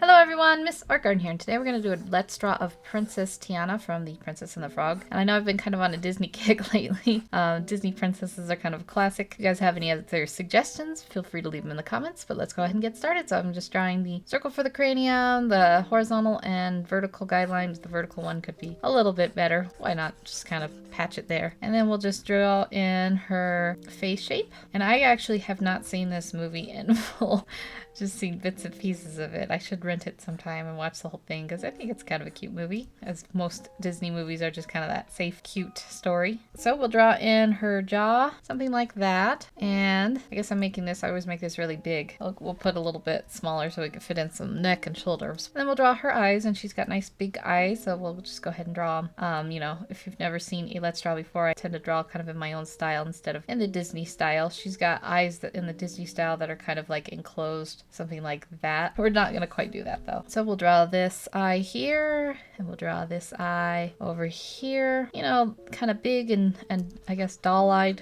Hello everyone, Miss Art Garden here, and today we're going to do a Let's Draw of Princess Tiana from The Princess and the Frog. And I know I've been kind of on a Disney kick lately. Disney princesses are kind of a classic. If you guys have any other suggestions, feel free to leave them in the comments, but let's go ahead and get started. So I'm just drawing the circle for the cranium, the horizontal and vertical guidelines. The vertical one could be a little bit better. Why not just kind of patch it there? And then we'll just draw in her face shape. And I actually have not seen this movie in full. Just seen bits and pieces of it. I should rent it sometime and watch the whole thing because I think it's kind of a cute movie, as most Disney movies are just kind of that safe, cute story. So we'll draw in her jaw, something like that. And I guess I'm making this, I always make this really big. We'll put a little bit smaller so we can fit in some neck and shoulders. And then we'll draw her eyes, and she's got nice big eyes, so we'll just go ahead and draw them. You know, if you've never seen a Let's Draw before, I tend to draw kind of in my own style instead of in the Disney style. She's got eyes that in the Disney style that are kind of like enclosed, something like that. We're not gonna quite do that though. So we'll draw this eye here, and we'll draw this eye over here. You know, kind of big and I guess doe-eyed,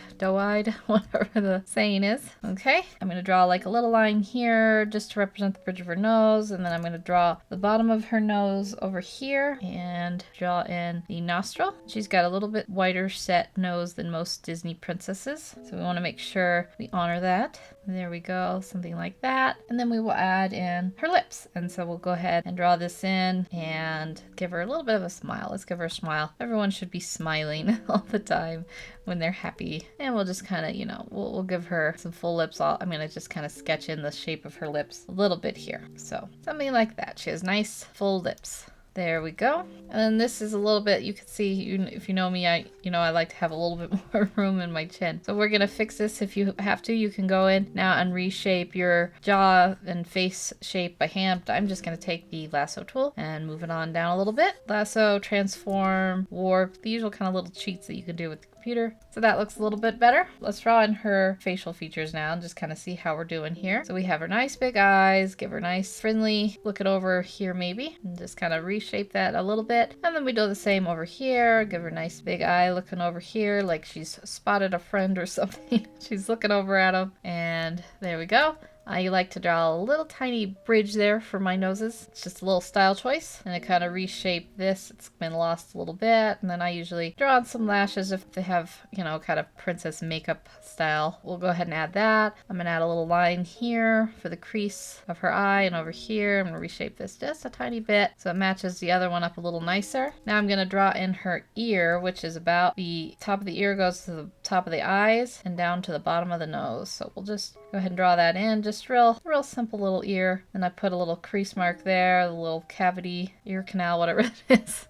whatever the saying is. Okay, I'm gonna draw like a little line here just to represent the bridge of her nose, and then I'm gonna draw the bottom of her nose over here and draw in the nostril. She's got a little bit wider set nose than most Disney princesses, so we want to make sure we honor that. There we go, something like that. And then we will add in her lips. And so we'll go ahead and draw this in and give her a little bit of a smile. Let's give her a smile. Everyone should be smiling all the time when they're happy. And we'll just kind of, you know, we'll give her some full lips. I'm going to just kind of sketch in the shape of her lips a little bit here. So something like that. She has nice full lips. There we go. And then this is a little bit, you can see, if you know me, I like to have a little bit more room in my chin. So we're gonna fix this. If you have to, you can go in now and reshape your jaw and face shape by hand. I'm just gonna take the lasso tool and move it on down a little bit. Lasso, transform, warp, the usual kind of little cheats that you can do with the computer. So that looks a little bit better. Let's draw in her facial features now and just kind of see how we're doing here. So we have her nice big eyes, give her nice friendly, look it over here maybe, and just kind of reshape that a little bit. And then we do the same over here, give her a nice big eye looking over here like she's spotted a friend or something. She's looking over at him, and there we go. I like to draw a little tiny bridge there for my noses. It's just a little style choice. And I kind of reshape this. It's been lost a little bit. And then I usually draw on some lashes if they have, you know, kind of princess makeup style. We'll go ahead and add that. I'm going to add a little line here for the crease of her eye, and over here I'm going to reshape this just a tiny bit so it matches the other one up a little nicer. Now I'm going to draw in her ear, which is about the top of the ear goes to the top of the eyes and down to the bottom of the nose. So we'll just go ahead and draw that in. Just real simple little ear. And I put a little crease mark there, a little cavity, ear canal, whatever it is.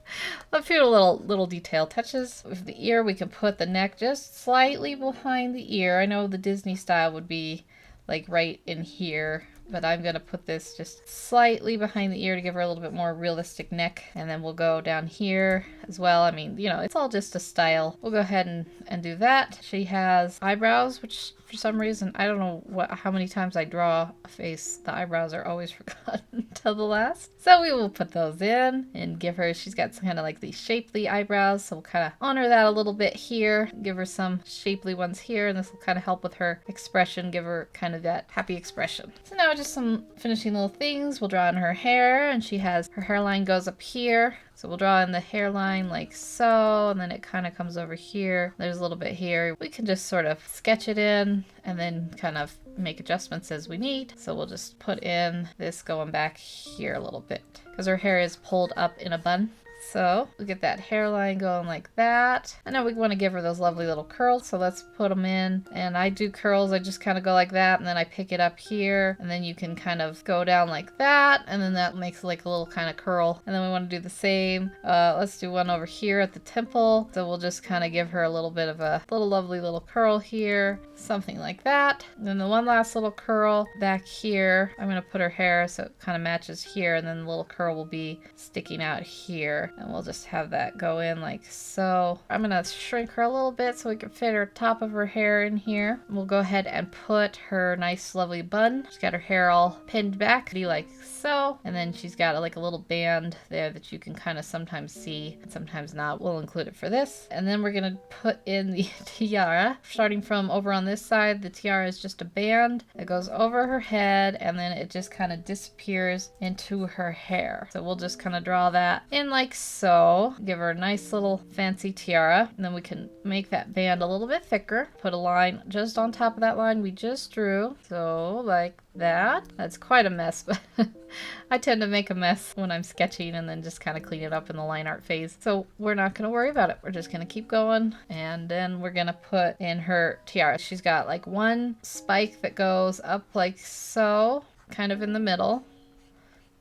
A few little detail touches. With the ear, we can put the neck just slightly behind the ear. I know the Disney style would be like right in here, but I'm going to put this just slightly behind the ear to give her a little bit more realistic neck. And then we'll go down here as well. I mean, you know, it's all just a style. We'll go ahead and do that. She has eyebrows, which for some reason, I don't know how many times I draw a face. The eyebrows are always forgotten till the last. So we will put those in and give her, she's got some kind of like these shapely eyebrows. So we'll kind of honor that a little bit here. Give her some shapely ones here. And this will kind of help with her expression, give her kind of that happy expression. So now just some finishing little things. We'll draw in her hair, and she has, her hairline goes up here. So we'll draw in the hairline like so, and then it kind of comes over here. There's a little bit here. We can just sort of sketch it in and then kind of make adjustments as we need. So we'll just put in this going back here a little bit because her hair is pulled up in a bun. So we get that hairline going like that. And now we want to give her those lovely little curls. So let's put them in. And I do curls. I just kind of go like that. And then I pick it up here. And then you can kind of go down like that. And then that makes like a little kind of curl. And then we want to do the same. Let's do one over here at the temple. So we'll just kind of give her a little bit of a little lovely little curl here. Something like that. And then the one last little curl back here. I'm going to put her hair so it kind of matches here. And then the little curl will be sticking out here. And we'll just have that go in like so. I'm gonna shrink her a little bit so we can fit her top of her hair in here. We'll go ahead and put her nice lovely bun. She's got her hair all pinned back, be like so. And then she's got like a little band there that you can kind of sometimes see and sometimes not. We'll include it for this. And then we're gonna put in the tiara. Starting from over on this side, the tiara is just a band that goes over her head and then it just kind of disappears into her hair. So we'll just kind of draw that in like so. Give her a nice little fancy tiara. And then we can make that band a little bit thicker. Put a line just on top of that line we just drew. So like that. That's quite a mess, but I tend to make a mess when I'm sketching and then just kind of clean it up in the line art phase. So we're not going to worry about it. We're just going to keep going, and then we're going to put in her tiara. She's got like one spike that goes up like so, kind of in the middle.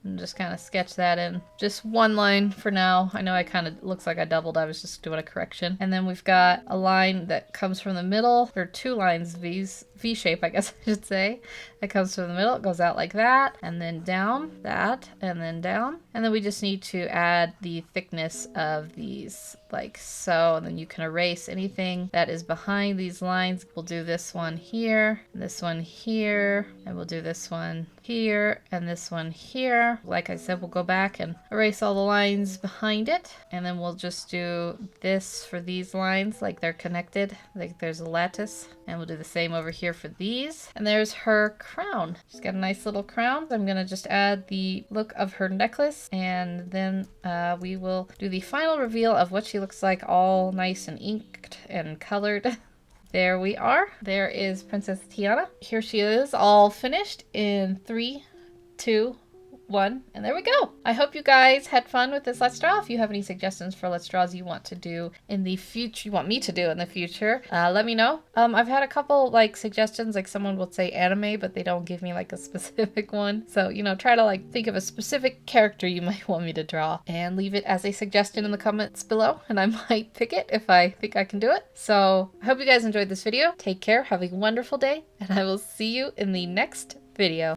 And just kind of sketch that in. Just one line for now. I know I kind of looks like I doubled. I was just doing a correction. And then we've got a line that comes from the middle, or two lines, V shape, I guess I should say. That comes from the middle. It goes out like that, and then down, that, and then down. And then we just need to add the thickness of these like so, and then you can erase anything that is behind these lines. We'll do this one here, this one here, and we'll do this one here, and this one here. Like I said, we'll go back and erase all the lines behind it, and then we'll just do this for these lines like they're connected, like there's a lattice. And we'll do the same over here for these. And there's her crown. She's got a nice little crown. I'm gonna just add the look of her necklace, and then we will do the final reveal of what she looks like, all nice and inked and colored. There we are. There is Princess Tiana. Here she is, all finished in 3, 2, 1, and there we go. I hope you guys had fun with this Let's Draw. If you have any suggestions for Let's Draws you want to do in the future, you want me to do in the future, let me know. I've had a couple like suggestions, like someone will say anime, but they don't give me like a specific one. So, you know, try to like think of a specific character you might want me to draw and leave it as a suggestion in the comments below, and I might pick it if I think I can do it. So I hope you guys enjoyed this video. Take care, have a wonderful day, and I will see you in the next video.